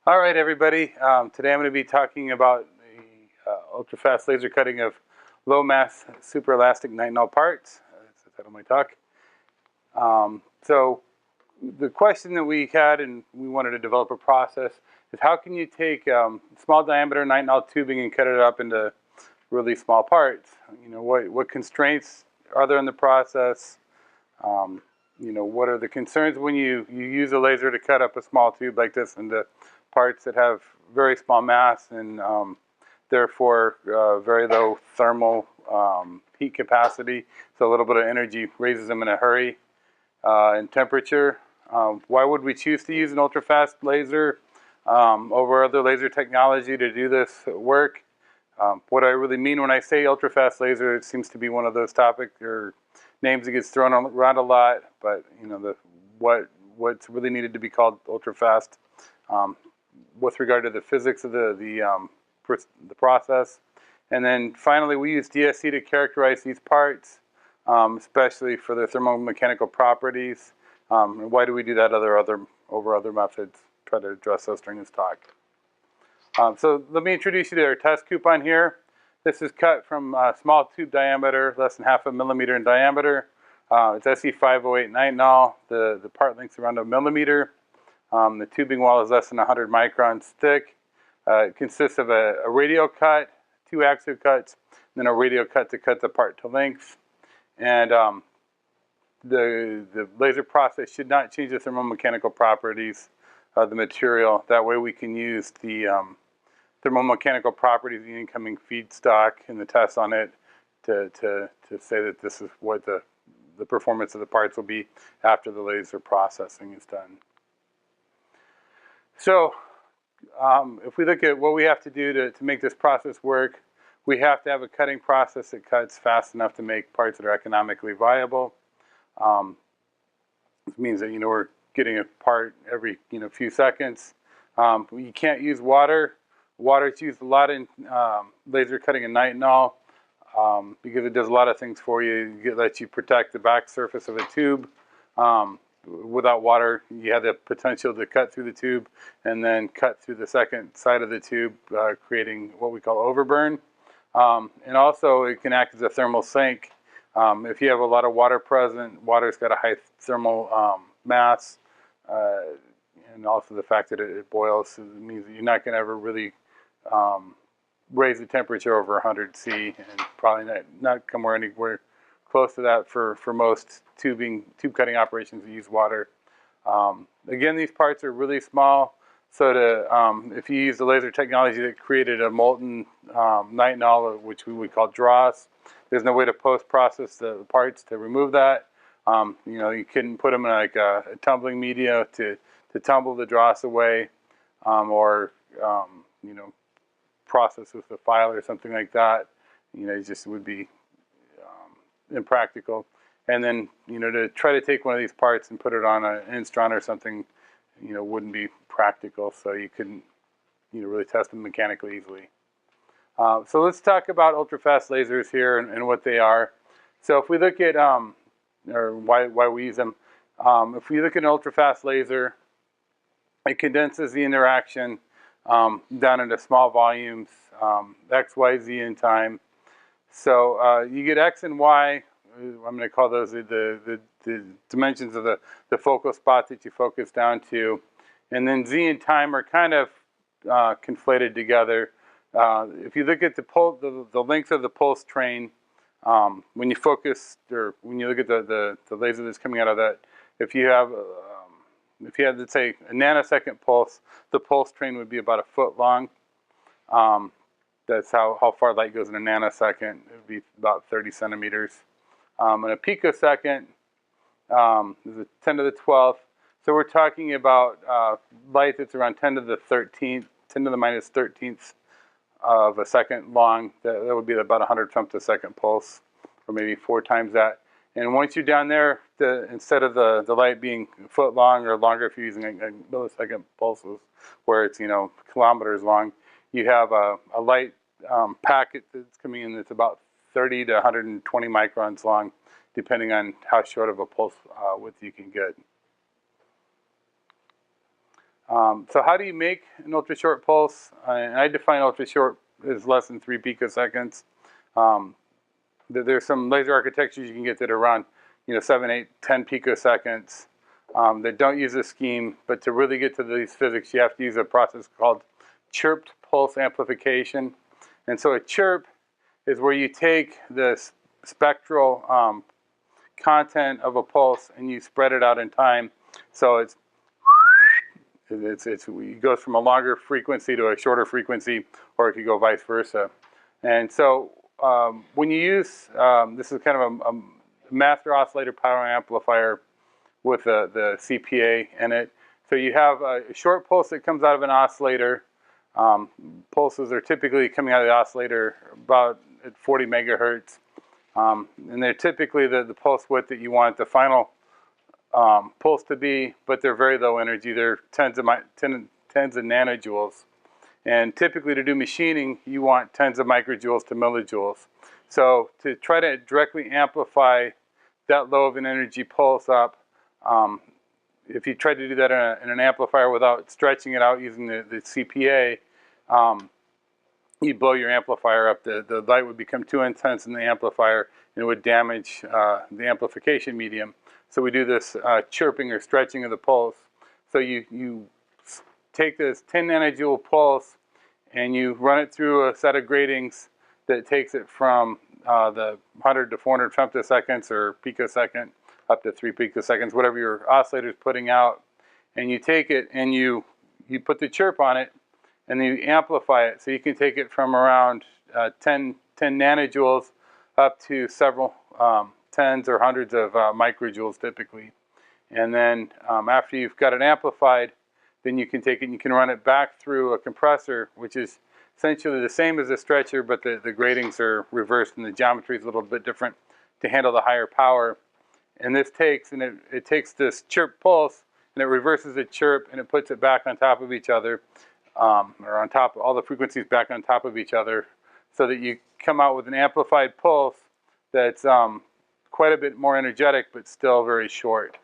All right, everybody. Today I'm going to be talking about the ultra-fast laser cutting of low-mass superelastic nitinol parts. That's the title of my talk. So the question that we had, and we wanted to develop a process, is how can you take small diameter nitinol tubing and cut it up into really small parts? You know, what constraints are there in the process? You know, what are the concerns when you use a laser to cut up a small tube like this into parts that have very small mass and therefore very low thermal heat capacity, so a little bit of energy raises them in a hurry, and temperature. Why would we choose to use an ultra-fast laser over other laser technology to do this work? What I really mean when I say ultra-fast laser, it seems to be one of those topics or names that gets thrown around a lot, but you know what's really needed to be called ultra-fast with regard to the physics of the process. And then finally, we use DSC to characterize these parts, especially for their thermomechanical properties. And why do we do that over other methods? Try to address those during this talk. So let me introduce you to our test coupon here. This is cut from a small tube diameter, less than 0.5 millimeter in diameter. It's SE508 nitinol. The part length's around 1 millimeter. The tubing wall is less than 100 microns thick. It consists of a radial cut, 2 axial cuts, and then a radial cut to cut the part to length. And the laser process should not change the thermomechanical properties of the material. That way we can use the thermomechanical properties of the incoming feedstock and the tests on it to say that this is what the performance of the parts will be after the laser processing is done. So if we look at what we have to do to make this process work, we have to have a cutting process that cuts fast enough to make parts that are economically viable. This means that we're getting a part every few seconds. You can't use water. Water is used a lot in laser cutting and nitinol because it does a lot of things for you. It lets you protect the back surface of a tube. Without water, you have the potential to cut through the tube and then cut through the second side of the tube, creating what we call overburn. And also, it can act as a thermal sink. If you have a lot of water present, water's got a high thermal mass, and also the fact that it boils means that you're not going to ever really raise the temperature over 100 C, and probably not come anywhere close to that for most tube cutting operations that use water. Again, these parts are really small, so if you use the laser technology that created a molten nitinol, which we would call dross, there's no way to post-process the parts to remove that. You couldn't put them in like a tumbling media to tumble the dross away, or process with a file or something like that. It just would be impractical. And then to try to take one of these parts and put it on an instron or something, wouldn't be practical. So you couldn't really test them mechanically easily. So let's talk about ultrafast lasers here and what they are. So if we look at or why we use them, if we look at an ultrafast laser, it condenses the interaction down into small volumes, X, Y, Z in time. So you get X and Y. I'm going to call those the dimensions of the focal spot that you focus down to. And then Z and time are kind of conflated together. If you look at the length of the pulse train, when you focus, or when you look at the laser that's coming out of that, if you had, let's say, a nanosecond pulse, the pulse train would be about 1 foot long. That's how far light goes in a nanosecond. It would be about 30 centimeters. And a picosecond is a 10 to the 12th. So we're talking about light that's around 10 to the 13th, 10 to the minus 13th of a second long. That would be about 100 femtosecond pulse, or maybe 4 times that. And once you're down there, instead of the light being 1 foot long or longer if you're using a millisecond pulses, where it's kilometers long, you have a light packet that's coming in that's about 30 to 120 microns long, depending on how short of a pulse width you can get. So how do you make an ultra-short pulse? And I define ultra-short as less than 3 picoseconds. There's some laser architectures you can get that are around 7, 8, 10 picoseconds that don't use a scheme. But to really get to these physics, you have to use a process called chirped pulse amplification. And so a chirp is where you take the spectral content of a pulse and you spread it out in time. So it goes from a longer frequency to a shorter frequency, or it could go vice versa. And so when you use, this is kind of a master oscillator power amplifier with the CPA in it. So you have a short pulse that comes out of an oscillator. Pulses are typically coming out of the oscillator about at 40 megahertz. And they're typically the pulse width that you want the final pulse to be, but they're very low energy. They're tens of nanojoules. And typically to do machining, you want tens of microjoules to millijoules. So to try to directly amplify that low of an energy pulse up, if you try to do that in an amplifier without stretching it out using the CPA, you blow your amplifier up. The light would become too intense in the amplifier and it would damage the amplification medium. So we do this chirping or stretching of the pulse. So you take this 10 nanojoule pulse and you run it through a set of gratings that takes it from the 100 to 400 femtoseconds or picosecond up to 3 picoseconds, whatever your oscillator is putting out. And you take it and you put the chirp on it and then you amplify it. So you can take it from around 10 nanojoules up to several tens or hundreds of microjoules typically. And then after you've got it amplified, then you can take it and you can run it back through a compressor, which is essentially the same as a stretcher, but the gratings are reversed and the geometry is a little bit different to handle the higher power. And this takes, and it takes this chirp pulse and it reverses the chirp and it puts it back on top of each other, or on top, all the frequencies back on top of each other, so that you come out with an amplified pulse that's quite a bit more energetic, but still very short.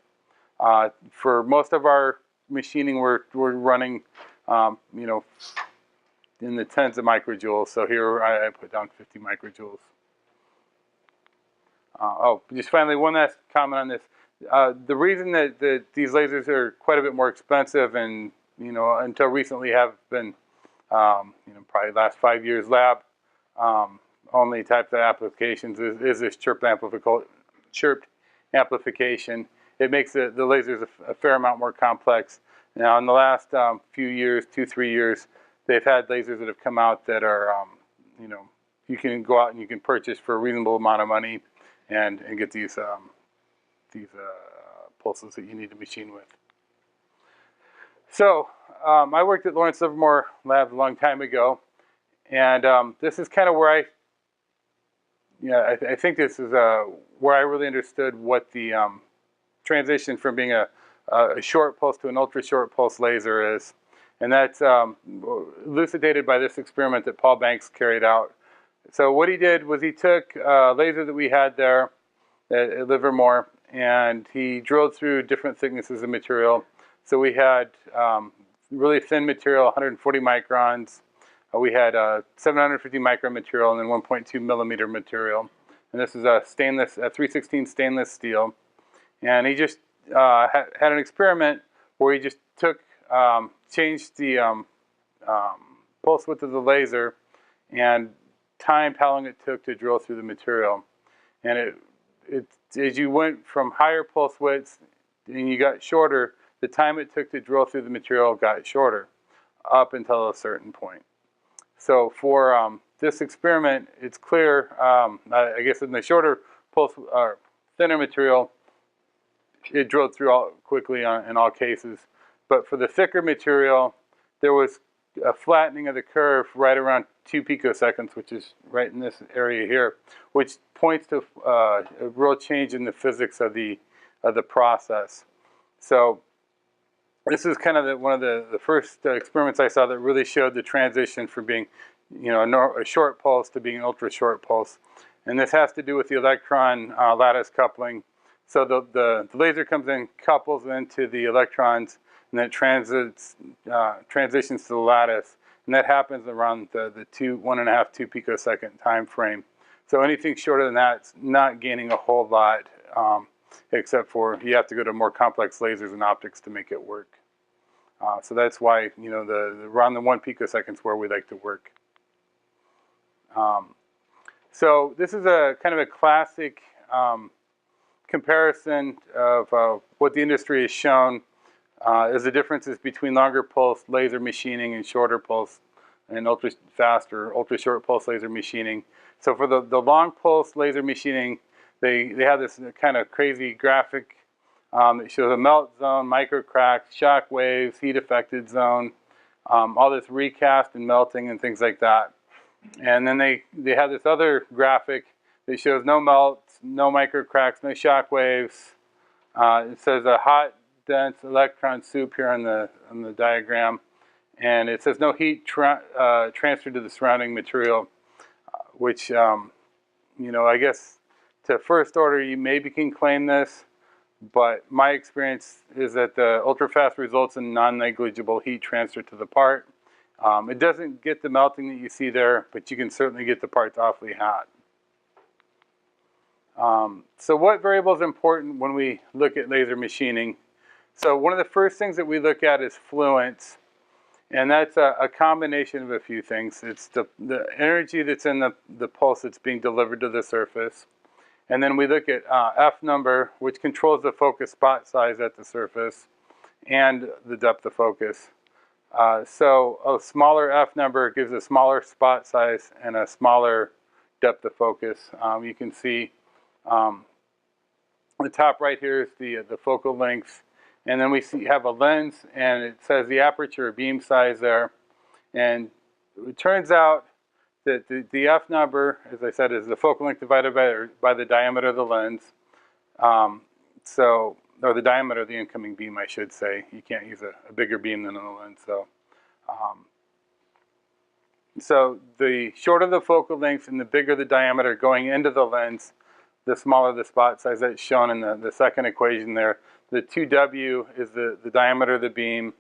For most of our machining, we're running, in the tens of microjoules. So here I put down 50 microjoules. Just finally, one last comment on this. The reason that these lasers are quite a bit more expensive and, until recently have been, probably the last 5 years lab only types of applications is this chirped amplification. It makes the lasers a fair amount more complex. Now, in the last few years, 2-3 years, they've had lasers that have come out that are, you can go out and you can purchase for a reasonable amount of money and get these pulses that you need to machine with. So I worked at Lawrence Livermore Labs a long time ago, and this is kind of where I think this is where I really understood what the transition from being a short pulse to an ultra-short pulse laser is. And that's elucidated by this experiment that Paul Banks carried out. So what he did was he took a laser that we had there at Livermore, and he drilled through different thicknesses of material. So we had really thin material, 140 microns. We had 750 micron material and then 1.2 millimeter material. And this is a 316 stainless steel. And he just had an experiment where he just took, changed the pulse width of the laser and timed how long it took to drill through the material. And as you went from higher pulse widths and you got shorter, the time it took to drill through the material got shorter up until a certain point. So for this experiment, it's clear, I guess in the shorter pulse, or thinner material, it drilled through quickly in all cases. But for the thicker material, there was a flattening of the curve right around 2 picoseconds, which is right in this area here, which points to a real change in the physics of the process. So this is kind of one of the first experiments I saw that really showed the transition from being, a short pulse to being an ultra-short pulse. And this has to do with the electron lattice coupling. So the laser comes in, couples into the electrons, and then it transitions to the lattice, and that happens around the 1.5 2 picosecond time frame. So anything shorter than that, it's not gaining a whole lot, except for you have to go to more complex lasers and optics to make it work. So that's why, you know, around the 1 picosecond is where we like to work. So this is a kind of a classic comparison of what the industry has shown as the differences between longer pulse laser machining and shorter pulse and ultra-fast or ultra-short pulse laser machining. So for the long pulse laser machining, they have this kind of crazy graphic that shows a melt zone, micro cracks, shock waves, heat affected zone, all this recast and melting and things like that. And then they have this other graphic that shows no melts, no micro cracks, no shock waves. It says a hot, dense electron soup here on the diagram, and it says no heat transferred to the surrounding material, which you know, I guess to first order you maybe can claim this, but my experience is that the ultrafast results in non-negligible heat transfer to the part. It doesn't get the melting that you see there, but you can certainly get the parts awfully hot. So what variable is important when we look at laser machining? So one of the first things that we look at is fluence, and that's a combination of a few things. It's the energy that's in the pulse that's being delivered to the surface. And then we look at F number, which controls the focus spot size at the surface, and the depth of focus. So a smaller F number gives a smaller spot size and a smaller depth of focus. You can see the top right here is the focal length, and then we have a lens, and it says the aperture or beam size there. And it turns out that the F number, as I said, is the focal length divided by the diameter of the lens. Or the diameter of the incoming beam, I should say. You can't use a bigger beam than on the lens. So the shorter the focal length and the bigger the diameter going into the lens, the smaller the spot size. That's shown in the second equation there. The 2W is the diameter of the beam,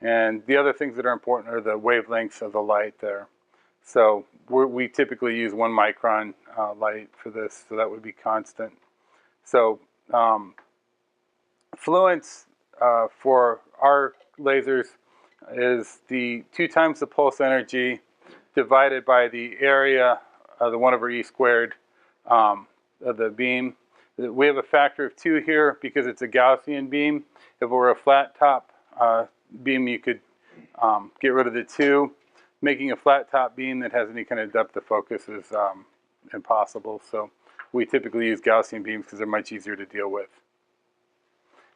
and the other things that are important are the wavelengths of the light there. So we typically use 1 micron light for this, so that would be constant. So fluence for our lasers is the 2 times the pulse energy divided by the area of the 1 over E squared of the beam. We have a factor of 2 here because it's a Gaussian beam. If it were a flat top beam, you could get rid of the 2. Making a flat top beam that has any kind of depth of focus is impossible. So we typically use Gaussian beams because they're much easier to deal with.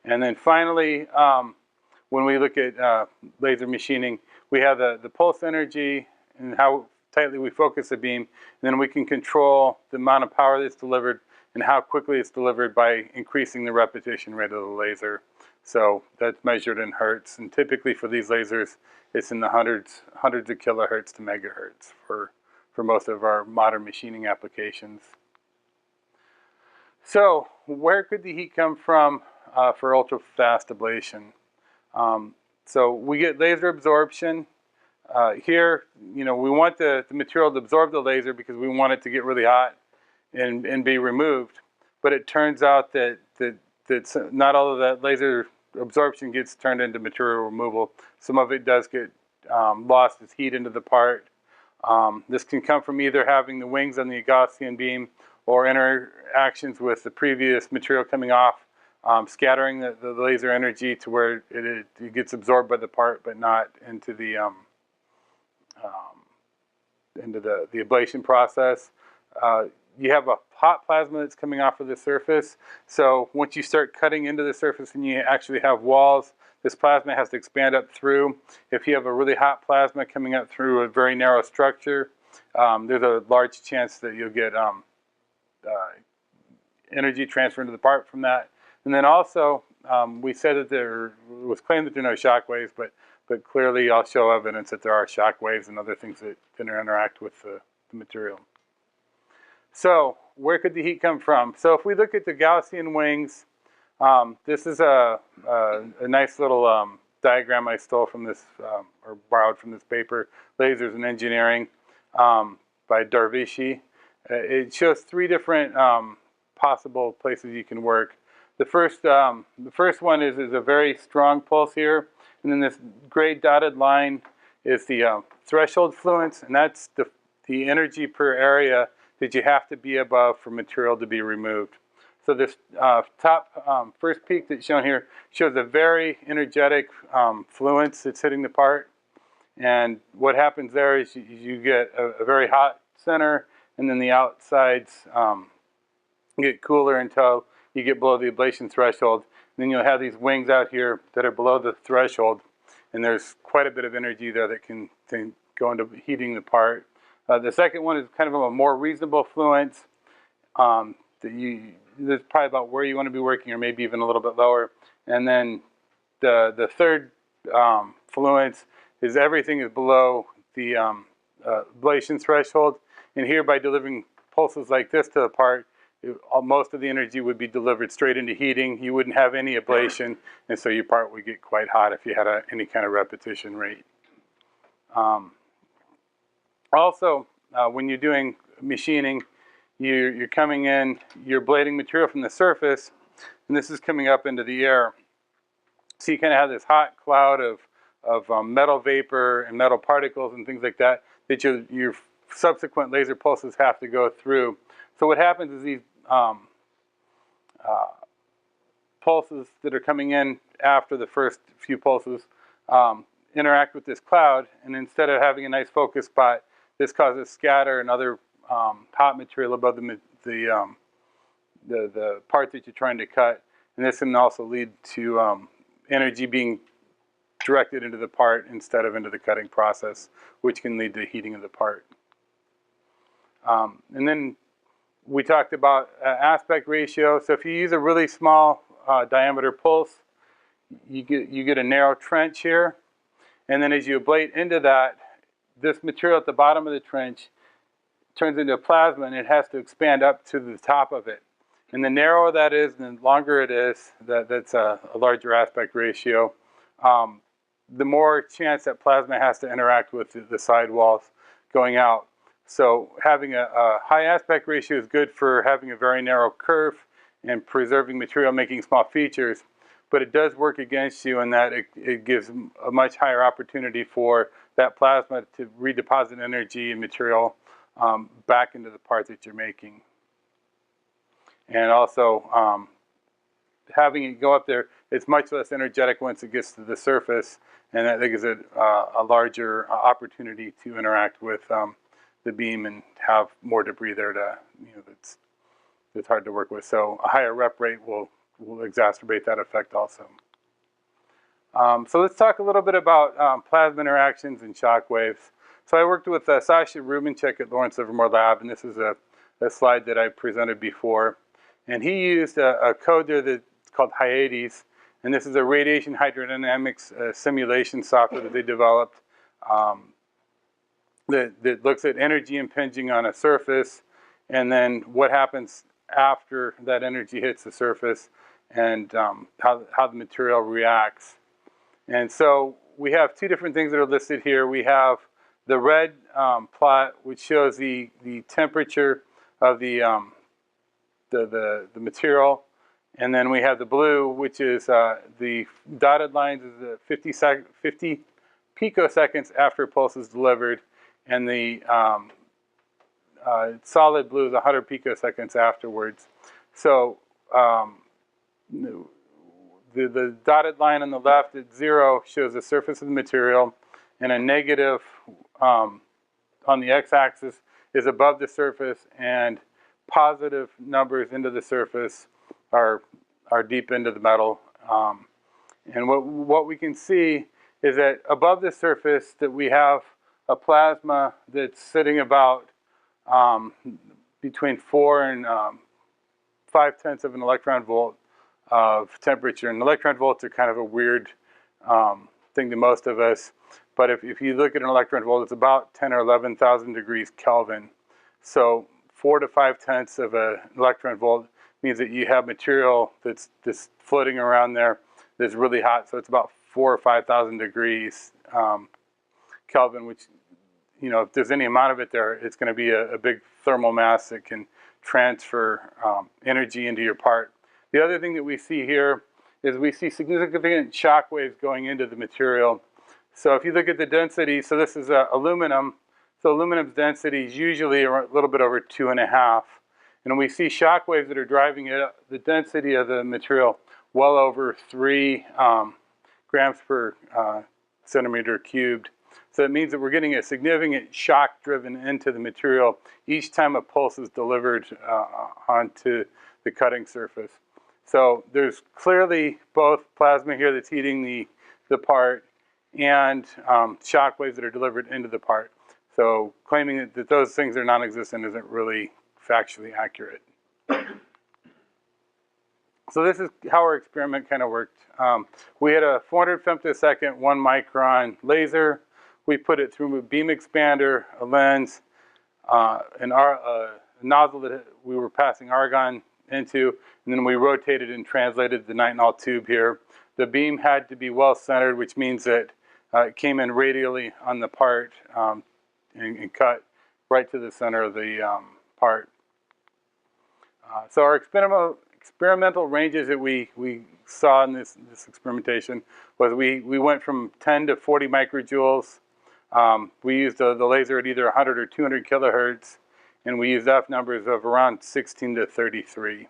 And then finally, when we look at laser machining, we have the pulse energy and how tightly we focus the beam. And then we can control the amount of power that's delivered and how quickly it's delivered by increasing the repetition rate of the laser. So that's measured in hertz. And typically for these lasers, it's in the hundreds of kilohertz to megahertz for most of our modern machining applications. So where could the heat come from for ultra-fast ablation? So we get laser absorption. Here, you know, we want the material to absorb the laser because we want it to get really hot and be removed. But it turns out that not all of that laser absorption gets turned into material removal. Some of it does get lost as heat into the part. This can come from either having the wings on the Gaussian beam or interactions with the previous material coming off, scattering the laser energy to where it gets absorbed by the part but not into the ablation process. You have a hot plasma that's coming off of the surface. So once you start cutting into the surface and you actually have walls, this plasma has to expand up through. If you have a really hot plasma coming up through a very narrow structure, there's a large chance that you'll get energy transfer into the part from that. And then also, we said that there was claimed that there are no shock waves, but clearly I'll show evidence that there are shock waves and other things that can interact with the material. So where could the heat come from? So if we look at the Gaussian wings, this is a nice little diagram I stole from this, or borrowed from this paper, Lasers in Engineering, by Darvishi. It shows 3 different possible places you can work. The first one is a very strong pulse here, and then this gray dotted line is the threshold fluence, and that's the energy per area that you have to be above for material to be removed. So this top first peak that's shown here shows a very energetic fluence that's hitting the part. And what happens there is you get a very hot center, and then the outsides get cooler until you get below the ablation threshold. And then you'll have these wings out here that are below the threshold, and there's quite a bit of energy there that can go into heating the part. The second one is kind of a more reasonable fluence. That's probably about where you want to be working, or maybe even a little bit lower. And then the third fluence is everything is below the ablation threshold. And here, by delivering pulses like this to the part, most of the energy would be delivered straight into heating. You wouldn't have any ablation, and so your part would get quite hot if you had any kind of repetition rate. Also, when you're doing machining, you're coming in, you're blading material from the surface, and this is coming up into the air. So you kind of have this hot cloud of metal vapor and metal particles and things like that your subsequent laser pulses have to go through. So what happens is these pulses that are coming in after the first few pulses interact with this cloud, and instead of having a nice focus spot, this causes scatter and other hot material above the part that you're trying to cut, and this can also lead to energy being directed into the part instead of into the cutting process, which can lead to heating of the part. And then we talked about aspect ratio. So if you use a really small diameter pulse, you get a narrow trench here, and then as you ablate into that, this material at the bottom of the trench turns into a plasma, and it has to expand up to the top of it. And the narrower that is, and the longer it is, that's a larger aspect ratio. The more chance that plasma has to interact with the side walls going out. So having a high aspect ratio is good for having a very narrow curve and preserving material, making small features. But it does work against you in that it gives a much higher opportunity for that plasma to redeposit energy and material back into the part that you're making. And also, having it go up there, it's much less energetic once it gets to the surface, and that gives it a larger opportunity to interact with the beam and have more debris there to, that's hard to work with. So a higher rep rate will exacerbate that effect also. So let's talk a little bit about plasma interactions and shock waves. So I worked with Sasha Rubinchik at Lawrence Livermore Lab, and this is a slide that I presented before. And he used a code there that's called Hyades, and this is a radiation hydrodynamics simulation software that they developed that looks at energy impinging on a surface, and then what happens after that energy hits the surface, and how the material reacts. And so we have 2 different things that are listed here. We have the red plot, which shows the temperature of the material, and then we have the blue, which is the dotted lines is the 50 picoseconds after a pulse is delivered, and the solid blue is 100 picoseconds afterwards. So the dotted line on the left at 0 shows the surface of the material, and a negative on the x-axis is above the surface, and positive numbers into the surface are deep into the metal. And what we can see is that above the surface that we have a plasma that's sitting about between 4 and 5/10 of an electron volt of temperature. And electron volts are kind of a weird thing to most of us. But if you look at an electron volt, it's about 10 or 11,000 degrees Kelvin. So 4 to 5/10 of an electron volt means that you have material that's just floating around there that's really hot. So it's about 4,000 or 5,000 degrees Kelvin, which, you know, if there's any amount of it there, it's going to be a big thermal mass that can transfer energy into your part. The other thing that we see here is we see significant shock waves going into the material. So if you look at the density, so this is aluminum. So aluminum's density is usually a little bit over 2.5. And we see shock waves that are driving it up, the density of the material well over 3 grams per centimeter cubed. So it means that we're getting a significant shock driven into the material each time a pulse is delivered onto the cutting surface. So there's clearly both plasma here that's heating the part and shock waves that are delivered into the part. So claiming that those things are non-existent isn't really factually accurate. So this is how our experiment kind of worked. We had a 400 femtosecond 1 micron laser. We put it through a beam expander, a lens, a nozzle that we were passing argon into, and then we rotated and translated the nitinol tube here. The beam had to be well centered, which means that it came in radially on the part and cut right to the center of the part. So our experimental ranges that we saw in this experimentation was we went from 10 to 40 microjoules. We used the laser at either 100 or 200 kilohertz, and we used F numbers of around 16 to 33.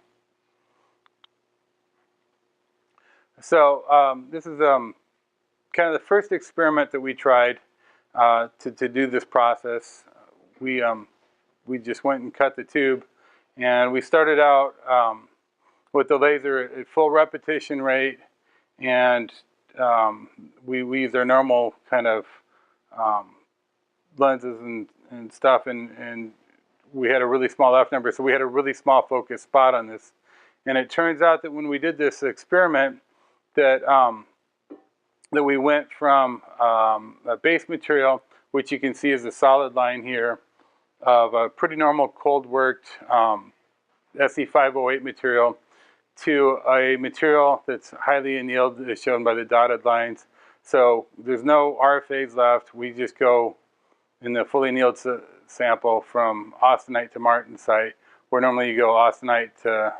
So this is kind of the first experiment that we tried to do this process. We just went and cut the tube, and we started out with the laser at full repetition rate, and we used our normal kind of lenses and stuff, and we had a really small F number, so we had a really small focus spot on this. And it turns out that when we did this experiment, that we went from a base material, which you can see is a solid line here, of a pretty normal cold worked SE508 material, to a material that's highly annealed, as shown by the dotted lines. So there's no R phase left. We just go in the fully annealed sample from austenite to martensite, where normally you go austenite to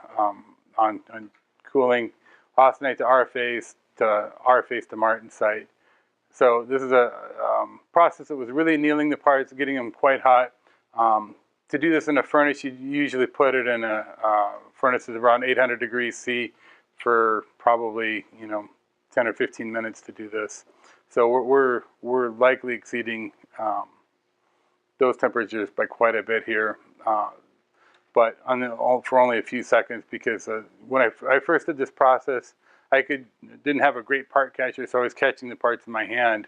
on cooling, austenite to R phase to martensite. So this is a process that was really annealing the parts, getting them quite hot. To do this in a furnace, you usually put it in a furnace that's around 800 degrees C for probably 10 or 15 minutes to do this. So we're likely exceeding those temperatures by quite a bit here, but for only a few seconds, because when I first did this process, I didn't have a great part catcher, so I was catching the parts in my hand,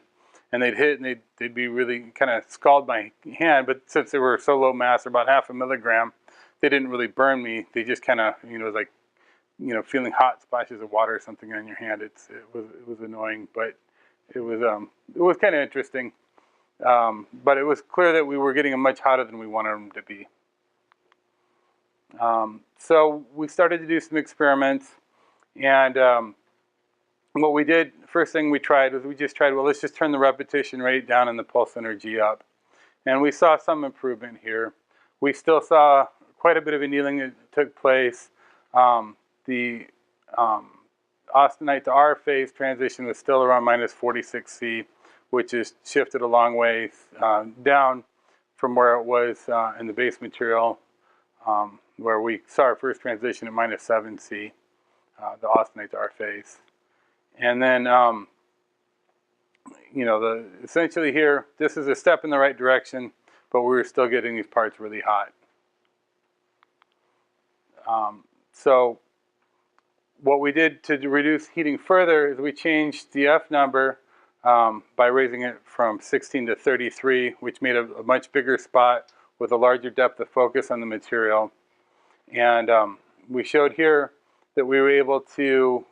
and they'd hit and they'd be really kind of scald my hand. But since they were so low mass, about 0.5 milligram, they didn't really burn me. They just kind of like feeling hot splashes of water or something on your hand. It was annoying, but it was kind of interesting. But it was clear that we were getting them much hotter than we wanted them to be. So we started to do some experiments, and what we did, first thing we tried was well, let's just turn the repetition rate down and the pulse energy up. And we saw some improvement here. We still saw quite a bit of annealing that took place. The austenite to R phase transition was still around -46 C, which is shifted a long way down from where it was in the base material, where we saw our first transition at -7 C, the austenite to R phase. And then, essentially here, this is a step in the right direction, but we were still getting these parts really hot. So what we did to reduce heating further is we changed the F number by raising it from 16 to 33, which made a much bigger spot with a larger depth of focus on the material. And we showed here that we were able to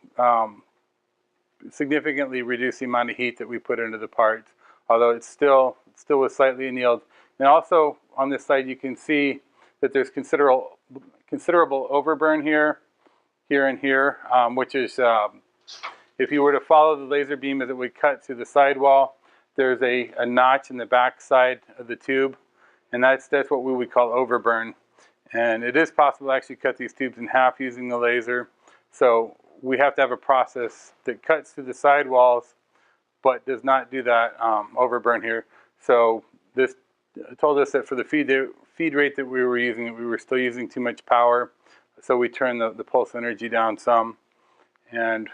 significantly reduce the amount of heat that we put into the parts, although it still was slightly annealed. And also on this side, you can see that there's considerable overburn here, and here, which is if you were to follow the laser beam as it would cut through the sidewall, there's a notch in the back side of the tube, and that's what we would call overburn. And it is possible to actually cut these tubes in half using the laser. So we have to have a process that cuts through the sidewalls, but does not do that overburn here. So this told us that for the feed rate that we were using, we were still using too much power. So we turned the pulse energy down some, and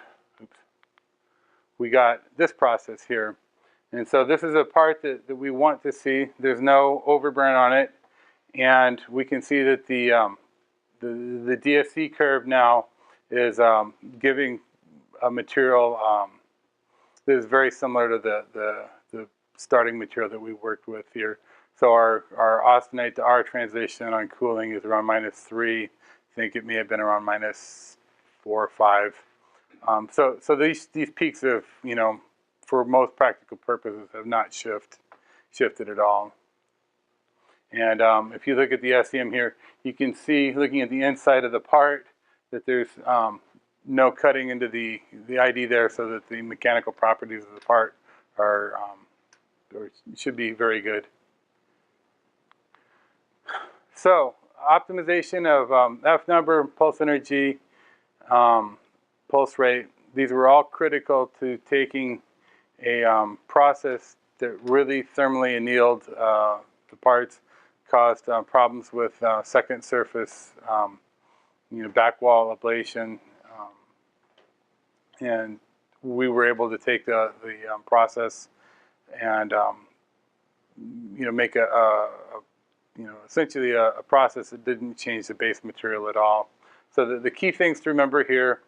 we got this process here. And so this is a part that we want to see. There's no overburn on it, and we can see that the DSC curve now is giving a material that is very similar to the starting material that we worked with here. So our austenite to R transition on cooling is around -3. I think it may have been around -4 or 5. So these peaks have, for most practical purposes, have not shifted at all. And if you look at the SEM here, you can see, looking at the inside of the part, that there's no cutting into the ID there, so that the mechanical properties of the part are or should be very good. So optimization of F number, pulse energy, pulse rate. These were all critical to taking a process that really thermally annealed the parts, caused problems with second surface, back wall ablation, and we were able to take the process and make essentially a process that didn't change the base material at all. So the key things to remember here,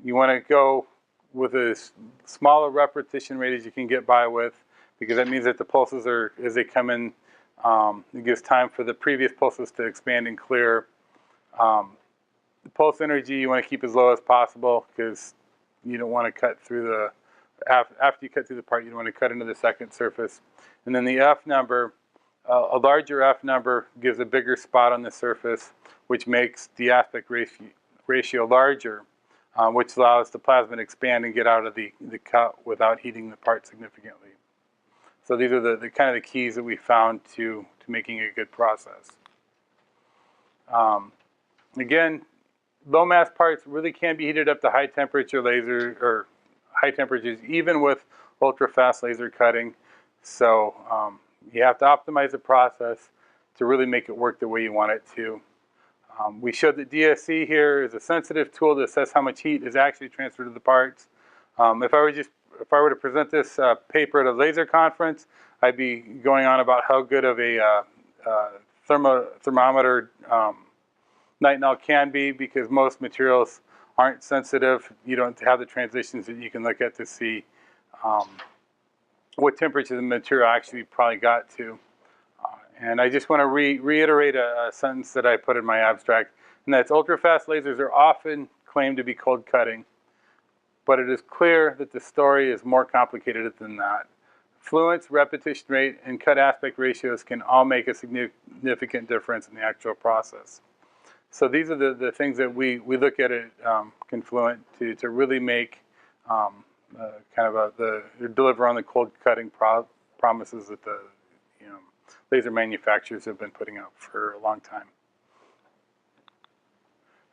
you want to go with as small a repetition rate as you can get by with, because that means that the pulses are, as they come in, it gives time for the previous pulses to expand and clear. The pulse energy you want to keep as low as possible, because you don't want to cut through after you cut through the part, you don't want to cut into the second surface. And then the F number, a larger F number gives a bigger spot on the surface, which makes the aspect ratio larger, which allows the plasma to expand and get out of the cut without heating the part significantly. So these are the kind of the keys that we found to making a good process. Again, low mass parts really can be heated up to high temperature laser, or high temperatures, even with ultra fast laser cutting. So you have to optimize the process to really make it work the way you want it to. We showed that DSC here is a sensitive tool to assess how much heat is actually transferred to the parts. If I were to present this paper at a laser conference, I'd be going on about how good of a thermometer nitinol can be, because most materials aren't sensitive. You don't have the transitions that you can look at to see what temperature the material actually probably got to. And I just want to reiterate a sentence that I put in my abstract, and that's ultrafast lasers are often claimed to be cold cutting, but it is clear that the story is more complicated than that. Fluence, repetition rate, and cut aspect ratios can all make a significant difference in the actual process. So these are the things that we look at Confluent to really make deliver on the cold cutting promises that the laser manufacturers have been putting out for a long time.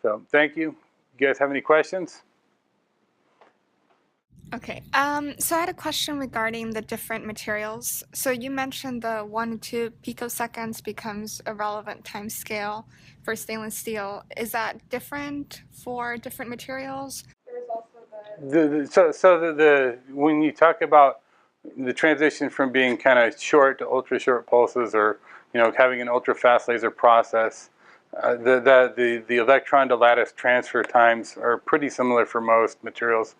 So thank you. You guys have any questions? Okay, so I had a question regarding the different materials. So you mentioned the 1 to 2 picoseconds becomes a relevant time scale for stainless steel. Is that different for different materials? There's also when you talk about the transition from being kind of short to ultra short pulses, or having an ultra fast laser process, the electron to lattice transfer times are pretty similar for most materials.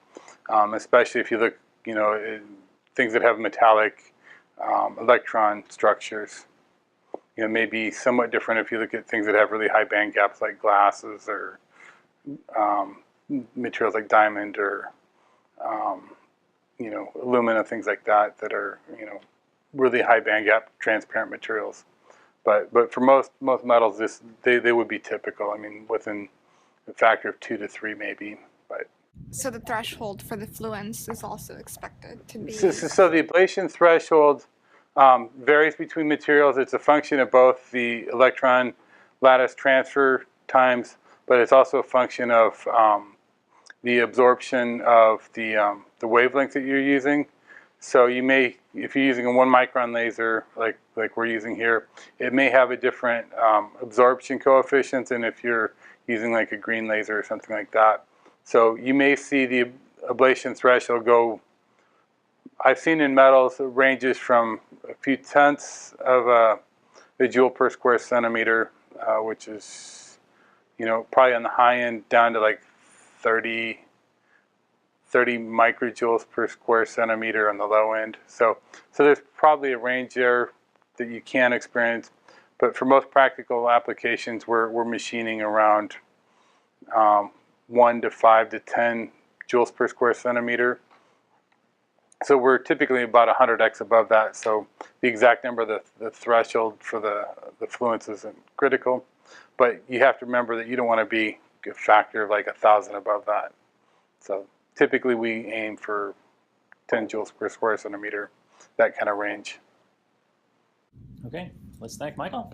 Especially if you look, things that have metallic electron structures. It may be somewhat different if you look at things that have really high band gaps, like glasses, or materials like diamond, or alumina, things like that are really high band gap transparent materials. But for most metals, they would be typical. I mean, within a factor of 2 to 3 maybe. But So the threshold for the fluence is also expected to be. So the ablation threshold varies between materials. It's a function of both the electron lattice transfer times, but it's also a function of the absorption of the wavelength that you're using. So you may, if you're using a 1 micron laser, like we're using here, it may have a different absorption coefficient than if you're using like a green laser or something like that. So you may see the ablation threshold go, I've seen in metals, it ranges from a few tenths of a joule per square centimeter, which is, probably on the high end, down to like 30 microjoules per square centimeter on the low end. So there's probably a range there that you can experience, but for most practical applications, we're machining around 1 to 5 to 10 joules per square centimeter. So we're typically about 100x above that. So the exact number, the threshold for the fluence isn't critical, but you have to remember that you don't want to be a factor of like 1,000 above that. So typically we aim for 10 joules per square centimeter, that kind of range. Okay, let's thank Michael.